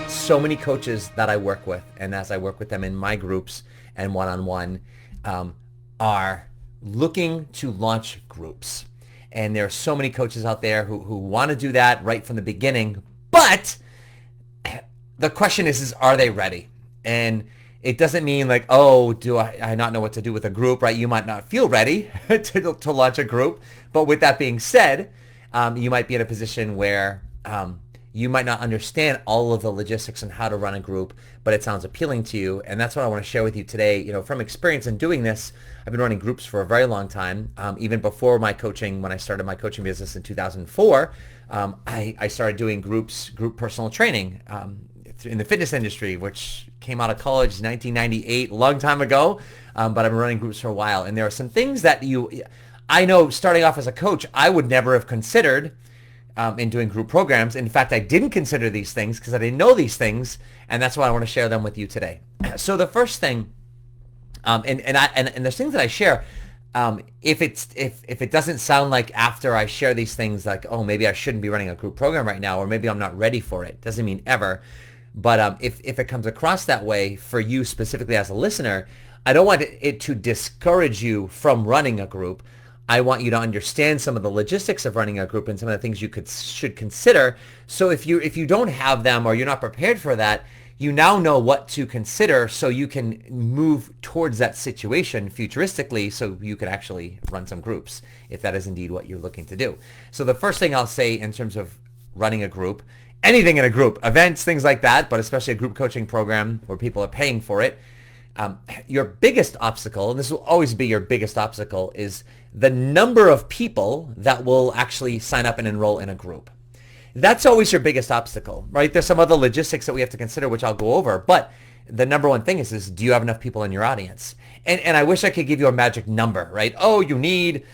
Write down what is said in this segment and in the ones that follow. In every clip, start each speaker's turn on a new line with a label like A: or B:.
A: So many coaches that I work with, and as I work with them in my groups and one-on-one, are looking to launch groups. And there are so many coaches out there who want to do that right from the beginning, but the question is are they ready? And it doesn't mean like, oh, do I not know what to do with a group, right? You might not feel ready to launch a group. But with that being said, you might be in a position where you might not understand all of the logistics and how to run a group, but it sounds appealing to you. And that's what I want to share with you today. You know, from experience in doing this, I've been running groups for a very long time. Even before my coaching, when I started my coaching business in 2004, I started doing group personal training in the fitness industry, which came out of college in 1998, a long time ago. But I've been running groups for a while. And there are some things that I know starting off as a coach, I would never have considered in doing group programs. In fact, I didn't consider these things because I didn't know these things, and that's why I want to share them with you today. So the first thing, and there's things that I share. If it doesn't sound like after I share these things like, oh, maybe I shouldn't be running a group program right now, or maybe I'm not ready for it. Doesn't mean ever, but if it comes across that way for you specifically as a listener, I don't want it to discourage you from running a group. I want you to understand some of the logistics of running a group and some of the things you should consider. So if you don't have them or you're not prepared for that, you now know what to consider so you can move towards that situation futuristically so you can actually run some groups if that is indeed what you're looking to do. So the first thing I'll say in terms of running a group, anything in a group, events, things like that, but especially a group coaching program where people are paying for it, your biggest obstacle, and this will always be your biggest obstacle, is the number of people that will actually sign up and enroll in a group. That's always your biggest obstacle, right? There's some other logistics that we have to consider, which I'll go over, but the number one thing is do you have enough people in your audience? And I wish I could give you a magic number, right? Oh, you need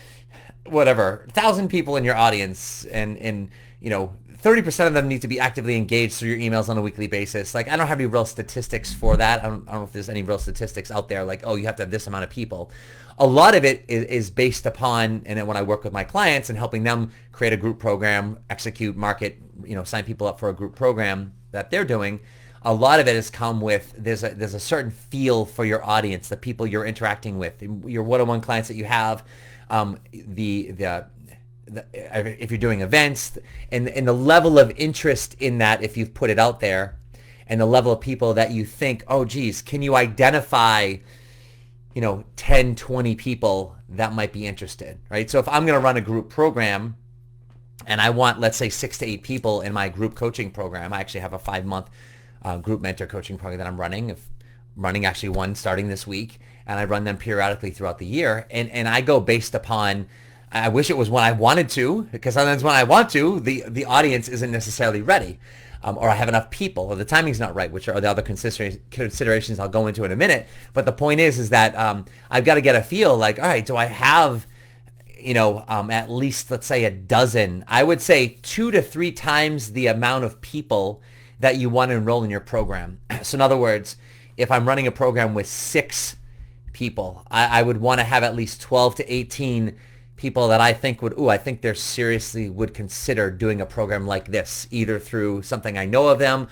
A: whatever, 1,000 people in your audience, and 30% of them need to be actively engaged through your emails on a weekly basis. Like, I don't have any real statistics for that. I don't know if there's any real statistics out there like, oh, you have to have this amount of people. A lot of it is based upon, and then when I work with my clients and helping them create a group program, execute, market, sign people up for a group program that they're doing, a lot of it has come with, there's a certain feel for your audience, the people you're interacting with, your one-on-one clients that you have, if you're doing events, and the level of interest in that if you've put it out there, and the level of people that you think, oh geez, can you identify 10, 20 people that might be interested, right? So if I'm going to run a group program and I want, let's say, 6 to 8 people in my group coaching program, I actually have a 5-month group mentor coaching program that I'm running actually one starting this week, and I run them periodically throughout the year, and I go based upon, I wish it was when I wanted to, because sometimes when I want to, the audience isn't necessarily ready, or I have enough people, or the timing's not right, which are the other considerations I'll go into in a minute. But the point is that I've got to get a feel like, all right, do I have, at least, let's say, a dozen, I would say 2 to 3 times the amount of people that you want to enroll in your program. So in other words, if I'm running a program with 6 people, I would want to have at least 12 to 18 people that I think they're seriously would consider doing a program like this, either through something I know of them,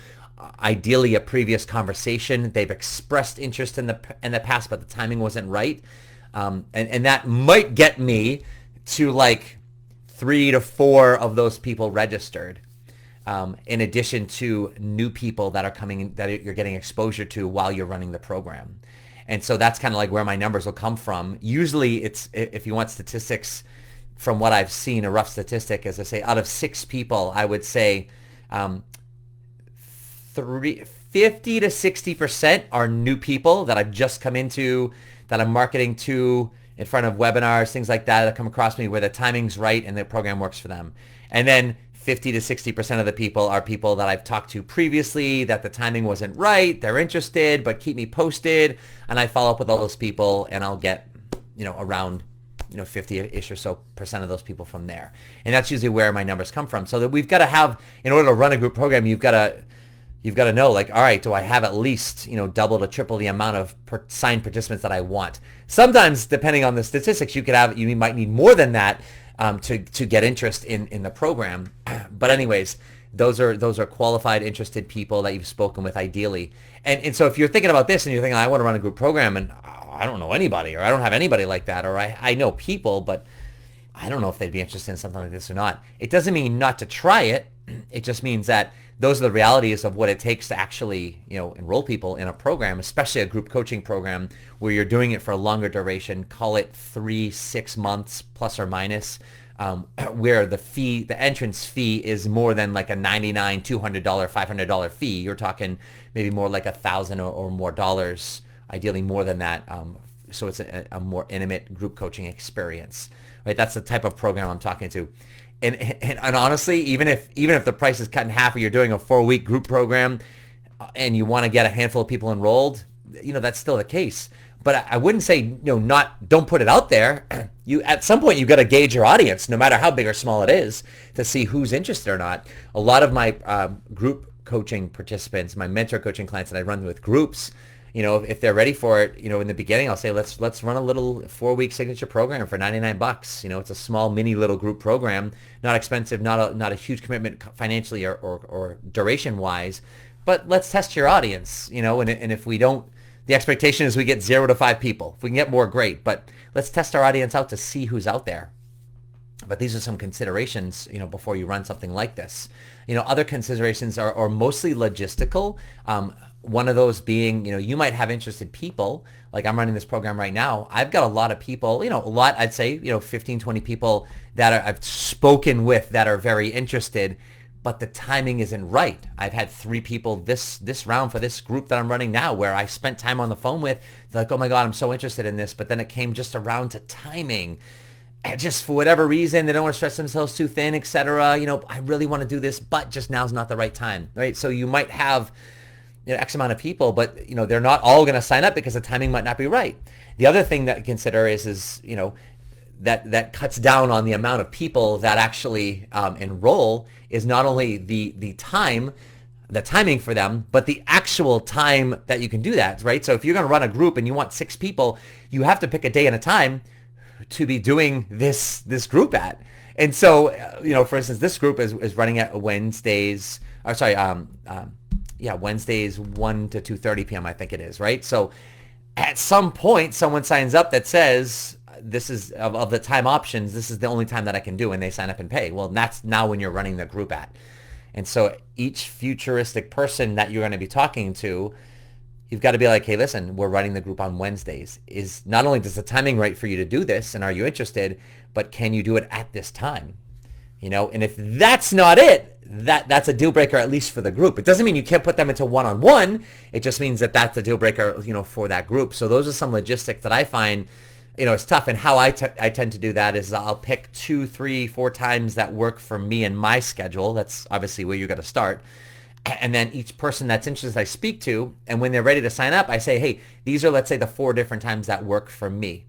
A: ideally a previous conversation. They've expressed interest in the past, but the timing wasn't right. And that might get me to like 3 to 4 of those people registered, in addition to new people that are coming in, that you're getting exposure to while you're running the program. And so that's kind of like where my numbers will come from. Usually it's, if you want statistics from what I've seen, a rough statistic, as I say, out of 6 people, I would say 50 to 60% are new people that I've just come into, that I'm marketing to in front of webinars, things like that come across me where the timing's right and the program works for them. And then 50 to 60% of the people are people that I've talked to previously that the timing wasn't right. They're interested, but keep me posted. And I follow up with all those people, and I'll get, around, 50-ish or so % of those people from there. And that's usually where my numbers come from. So that we've got to have, in order to run a group program, you've got to know, like, all right, do I have at least, double to triple the amount of signed participants that I want? Sometimes, depending on the statistics, you might need more than that. to get interest in the program. But anyways, those are qualified, interested people that you've spoken with ideally. And so if you're thinking about this and you're thinking, I want to run a group program and I don't know anybody, or I don't have anybody like that, or I know people, but I don't know if they'd be interested in something like this or not. It doesn't mean not to try it. It just means that those are the realities of what it takes to actually, enroll people in a program, especially a group coaching program where you're doing it for a longer duration, call it 3-6 months plus or minus, where the entrance fee is more than like a $99, $200, $500 fee. You're talking maybe more like $1,000 or more dollars, ideally more than that. So it's a more intimate group coaching experience, right? That's the type of program I'm talking to. And honestly, even if the price is cut in half, or you're doing a 4-week group program and you want to get a handful of people enrolled, that's still the case. But I wouldn't say, don't put it out there. At some point, you've got to gauge your audience, no matter how big or small it is, to see who's interested or not. A lot of my group coaching participants, my mentor coaching clients that I run with groups, if they're ready for it, in the beginning, I'll say, let's run a little 4-week signature program for $99. It's a small mini little group program, not expensive, not a huge commitment financially or duration wise, but let's test your audience, and if we don't, the expectation is we get 0 to 5 people. If we can get more, great, but let's test our audience out to see who's out there. But these are some considerations, before you run something like this. Other considerations are mostly logistical. One of those being, you might have interested people. Like I'm running this program right now. I've got a lot of people, I'd say, 15, 20 people that I've spoken with that are very interested, but the timing isn't right. I've had 3 people this round for this group that I'm running now where I spent time on the phone with. They're like, oh my God, I'm so interested in this. But then it came just around to timing. And just for whatever reason, they don't want to stretch themselves too thin, etc. I really want to do this, but just now's not the right time, right? So you might have X amount of people, but they're not all going to sign up because the timing might not be right. The other thing that to consider is that cuts down on the amount of people that actually enroll is not only the timing for them, but the actual time that you can do that, right? So if you're going to run a group and you want 6 people, you have to pick a day and a time to be doing this group at. And so, for instance, this group is running at Wednesdays, Wednesdays 1 to 2:30 p.m. I think it is, right? So at some point, someone signs up that says, this is of the time options, this is the only time that I can do, and they sign up and pay. Well, that's now when you're running the group at. And so each futuristic person that you're going to be talking to, you've got to be like, hey, listen, we're running the group on Wednesdays. Is not only does the timing right for you to do this, and are you interested, but can you do it at this time? And if that's not it, that's a deal breaker, at least for the group. It doesn't mean you can't put them into one-on-one. It just means that that's a deal breaker, for that group. So those are some logistics that I find, it's tough. And how I tend to do that is I'll pick 2, 3, 4 times that work for me and my schedule. That's obviously where you got to start. And then each person that's interested I speak to, and when they're ready to sign up, I say, hey, these are, let's say, the 4 different times that work for me.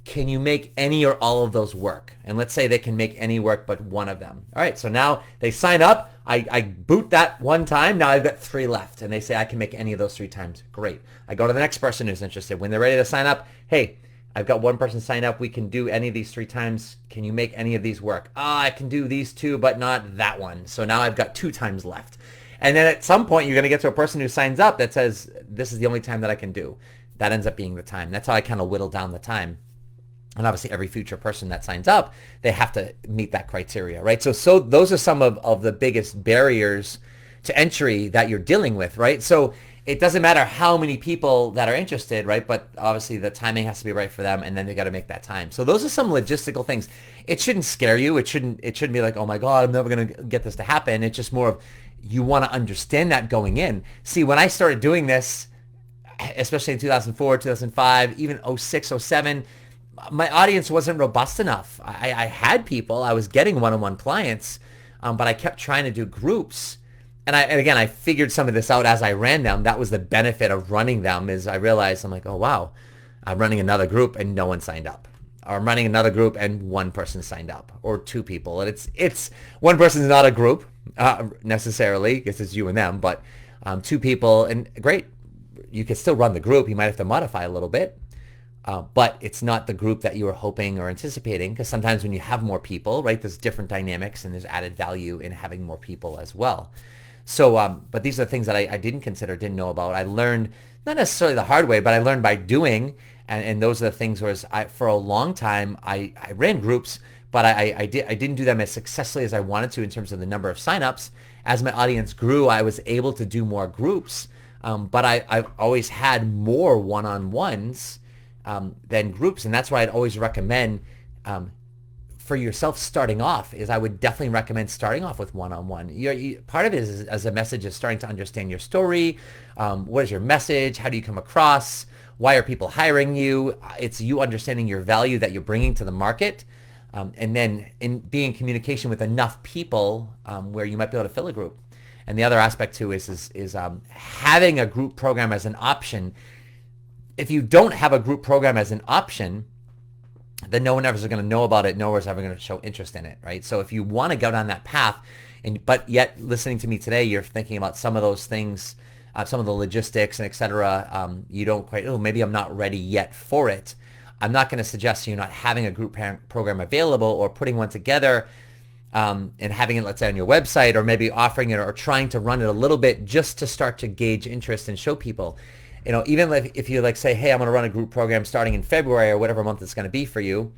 A: Can you make any or all of those work? And let's say they can make any work but one of them. All right, so now they sign up. I boot that one time. Now I've got 3 left, and they say I can make any of those 3 times. Great. I go to the next person who's interested. When they're ready to sign up, hey, I've got one person sign up. We can do any of these 3 times. Can you make any of these work? I can do these 2, but not that one. So now I've got 2 times left. And then at some point, you're going to get to a person who signs up that says, this is the only time that I can do. That ends up being the time. That's how I kind of whittle down the time. And obviously, every future person that signs up, they have to meet that criteria, right? So those are some of the biggest barriers to entry that you're dealing with, right? So it doesn't matter how many people that are interested, right? But obviously, the timing has to be right for them, and then they got to make that time. So those are some logistical things. It shouldn't scare you. It shouldn't be like, oh my God, I'm never going to get this to happen. It's just more of, you want to understand that going in. See, when I started doing this, especially in 2004, 2005, even 06, 07, my audience wasn't robust enough. I had people, I was getting one-on-one clients, but I kept trying to do groups. And again, I figured some of this out as I ran them. That was the benefit of running them, is I realized, I'm like, oh wow, I'm running another group and no one signed up. Or I'm running another group and 1 person signed up, or 2 people. And it's 1 person's not a group necessarily, because it's you and them, but 2 people, and great, you can still run the group. You might have to modify a little bit. but it's not the group that you were hoping or anticipating, because sometimes when you have more people, right, there's different dynamics and there's added value in having more people as well. So, but these are things that I didn't consider, didn't know about. I learned, not necessarily the hard way, but I learned by doing, and those are the things where for a long time, I ran groups, but I didn't do them as successfully as I wanted to in terms of the number of signups. As my audience grew, I was able to do more groups, but I've always had more one-on-ones than groups, and that's why I'd always recommend for yourself starting off is I would definitely recommend starting off with one-on-one. Part of it is as a message is starting to understand your story. What is your message? How do you come across? Why are people hiring you? It's you understanding your value that you're bringing to the market. And then being in communication with enough people where you might be able to fill a group. And the other aspect too is having a group program as an option. If you don't have a group program as an option, then no one ever is going to know about it. No one's ever going to show interest in it, right? So if you want to go down that path, but yet listening to me today, you're thinking about some of those things, some of the logistics and et cetera, you don't quite, maybe I'm not ready yet for it. I'm not going to suggest you not having a group program available or putting one together and having it, let's say, on your website, or maybe offering it or trying to run it a little bit just to start to gauge interest and show people. Even if you say, hey, I'm going to run a group program starting in February or whatever month it's going to be for you,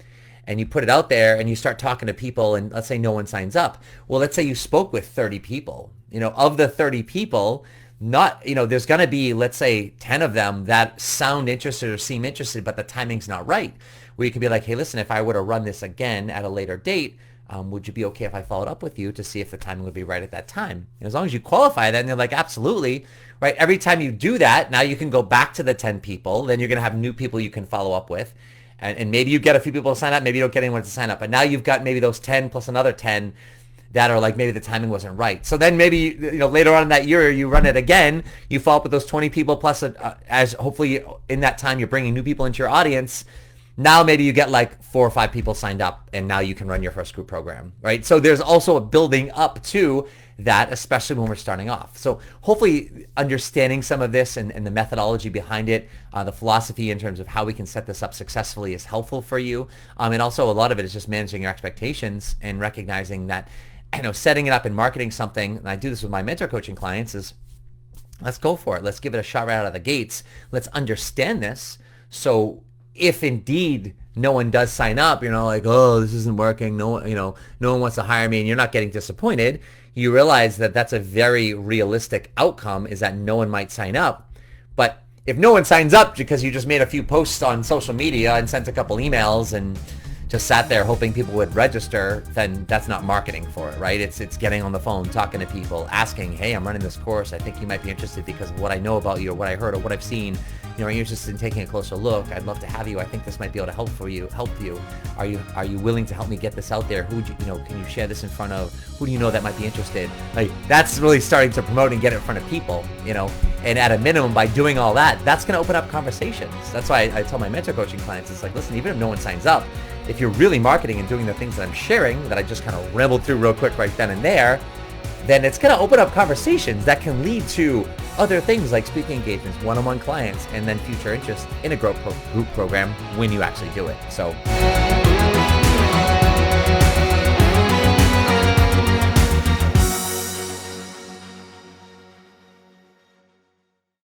A: and you put it out there and you start talking to people and let's say no one signs up. Well, let's say you spoke with 30 people. Of the 30 people, there's going to be, let's say, 10 of them that sound interested or seem interested, but the timing's not right. Where you could be like, hey, listen, if I were to run this again at a later date, would you be okay if I followed up with you to see if the timing would be right at that time? And as long as you qualify that and they're like, absolutely, right? Every time you do that, now you can go back to the 10 people. Then you're going to have new people you can follow up with. And maybe you get a few people to sign up. Maybe you don't get anyone to sign up. But now you've got maybe those 10 plus another 10 that are like, maybe the timing wasn't right. So then maybe, later on in that year, you run it again. You follow up with those 20 people plus as hopefully in that time, you're bringing new people into your audience. Now maybe you get like 4 or 5 people signed up and now you can run your first group program, right? So there's also a building up to that, especially when we're starting off. So hopefully understanding some of this and the methodology behind it, the philosophy in terms of how we can set this up successfully is helpful for you. And also a lot of it is just managing your expectations and recognizing that, setting it up and marketing something, and I do this with my mentor coaching clients, is let's go for it. Let's give it a shot right out of the gates. Let's understand this. So if indeed no one does sign up, oh, this isn't working. No one wants to hire me, and you're not getting disappointed. You realize that that's a very realistic outcome, is that no one might sign up. But if no one signs up because you just made a few posts on social media and sent a couple emails and just sat there hoping people would register, then that's not marketing for it, right? It's getting on the phone, talking to people, asking, hey, I'm running this course. I think you might be interested because of what I know about you or what I heard or what I've seen. Are you interested in taking a closer look? I'd love to have you. I think this might be able to help you. Are you willing to help me get this out there? Who would can you share this in front of? Who do you know that might be interested? Like, that's really starting to promote and get it in front of people, and at a minimum, by doing all that, that's going to open up conversations. That's why I tell my mentor coaching clients, it's like, listen, even if no one signs up, if you're really marketing and doing the things that I'm sharing, that I just kind of rambled through real quick right then and there, then it's going to open up conversations that can lead to other things like speaking engagements, one-on-one clients, and then future interest in a group program when you actually do it. So